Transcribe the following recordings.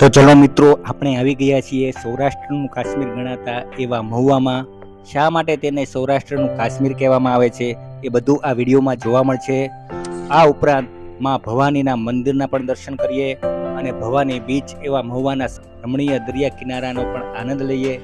તો ચલો મિત્રો, આપણે આવી ગયા છીએ સૌરાષ્ટ્રનું કાશ્મીર ગણાતા એવા મહુવામાં. શા માટે તેને સૌરાષ્ટ્રનું કાશ્મીર કહેવામાં આવે છે એ બધું આ વિડીયોમાં જોવા મળશે. આ ઉપરાંત માં ભવાનીના મંદિરના પણ દર્શન કરીએ અને ભવાની બીચ એવા મહુવાના રમણીય દરિયા કિનારાનો પણ આનંદ લઈએ.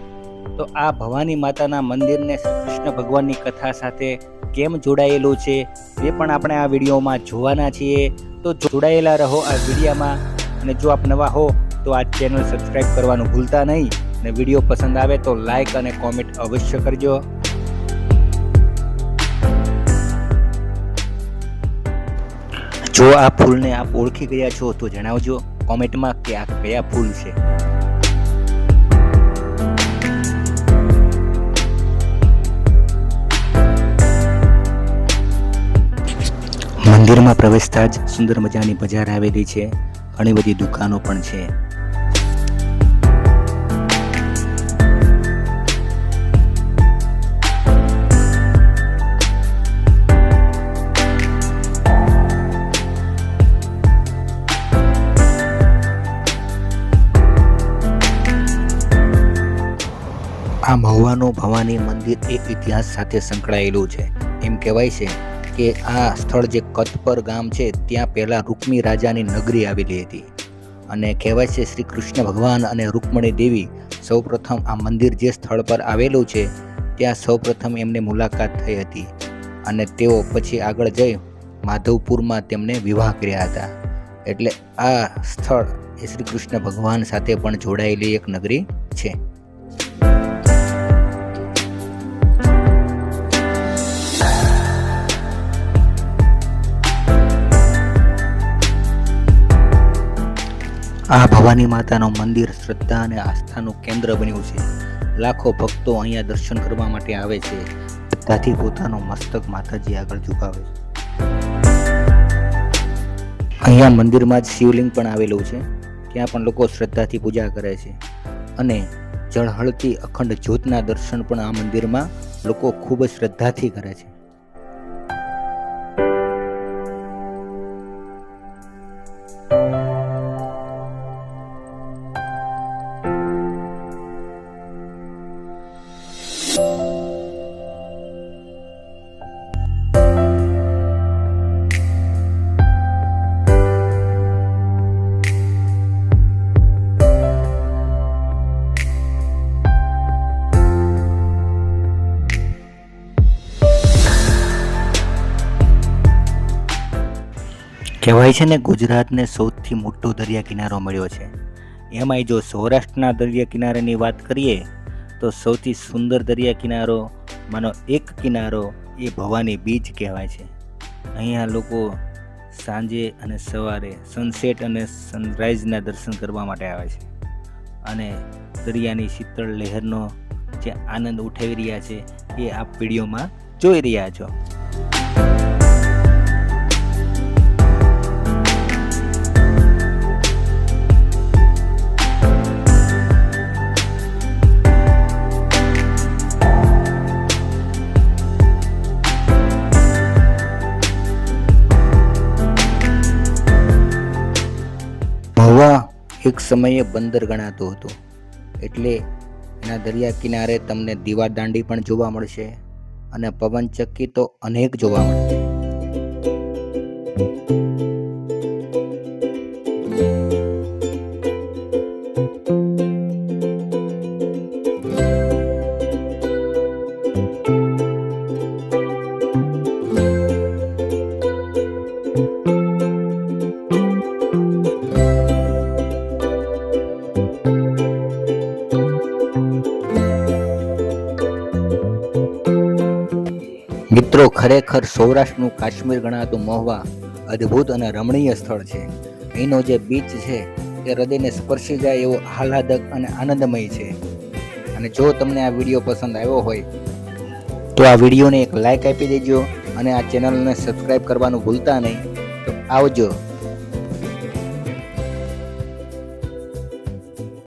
તો આ ભવાની માતાના મંદિરને શ્રી કૃષ્ણ ભગવાનની કથા સાથે કેમ જોડાયેલું છે એ પણ આપણે આ વિડીયોમાં જોવાના છીએ. તો જોડાયેલા રહો આ વિડીયોમાં. અને જો આપ નવા હો તો આ ચેનલ સબસ્ક્રાઇબ કરવાનું ભૂલતા નહીં. અને વિડીયો પસંદ આવે તો લાઈક અને કોમેન્ટ અવશ્ય કરજો. જો આ ફૂલને આપ ઓળખી ગયા છો તો જણાવજો કોમેન્ટમાં કે આ કયા ફૂલ છે. મંદિરમાં પ્રવેશતા જ સુંદર મજાની બજાર આવેલી છે. ઘણી બધી દુકાનો પણ છે. આ મહુવાનું ભવાની મંદિર એક ઇતિહાસ સાથે સંકળાયેલું છે. એમ કહેવાય છે કે આ સ્થળ જે કતપર ગામ છે ત્યાં પહેલાં રૂકમી રાજાની નગરી આવેલી હતી. અને કહેવાય છે શ્રી કૃષ્ણ ભગવાન અને રૂકમણી દેવી સૌપ્રથમ આ મંદિર જે સ્થળ પર આવેલું છે ત્યાં સૌપ્રથમ એમને મુલાકાત થઈ હતી. અને તેઓ પછી આગળ જઈ માધવપુરમાં તેમને વિવાહ કર્યા હતા. એટલે આ સ્થળ એ શ્રી કૃષ્ણ ભગવાન સાથે પણ જોડાયેલી એક નગરી છે. આ ભવાની માતાનું મંદિર શ્રદ્ધા અને આસ્થાનું કેન્દ્ર બન્યું છે. લાખો ભક્તો અહીંયા દર્શન કરવા માટે આવે છે. શ્રદ્ધાથી પોતાનું મસ્તક માતાજી આગળ ઝુકાવે છે. અહીંયા મંદિરમાં જ શિવલિંગ પણ આવેલું છે. ત્યાં પણ લોકો શ્રદ્ધાથી પૂજા કરે છે. અને ઝળહળતી અખંડ જ્યોતના દર્શન પણ આ મંદિરમાં લોકો ખૂબ જ શ્રદ્ધાથી કરે છે. કહેવાય છે ને, ગુજરાતને સૌથી મોટો દરિયા કિનારો મળ્યો છે. એમાંય જો સૌરાષ્ટ્રના દરિયા કિનારાની વાત કરીએ તો સૌથી સુંદર દરિયા કિનારોમાંનો એક કિનારો એ ભવાની બીચ કહેવાય છે. અહીંયા લોકો સાંજે અને સવારે સનસેટ અને સનરાઈઝના દર્શન કરવા માટે આવે છે. અને દરિયાની શીતળ લહેરનો જે આનંદ ઉઠાવી રહ્યા છે એ આપ વિડીયોમાં જોઈ રહ્યા છો. મહુવા એક સમયે બંદર ગણાતો હતો. એટલે એના દરિયા કિનારે તમને દીવાદાંડી પણ જોવા મળશે અને પવનચક્કી તો અનેક જોવા મળશે. મિત્રો, ખરેખર સૌરાષ્ટ્રનું કાશ્મીર ગણાતું મહુવા અદ્ભુત અને રમણીય સ્થળ છે. અહીંનો જે બીચ છે એ હૃદયને સ્પર્શી જાય એવો આહલાદક અને આનંદમય છે. અને જો તમને આ વિડીયો પસંદ આવ્યો હોય તો આ વિડીયોને એક લાઈક આપી દેજો અને આ ચેનલને સબસ્ક્રાઈબ કરવાનું ભૂલતા નહીં. તો આવજો.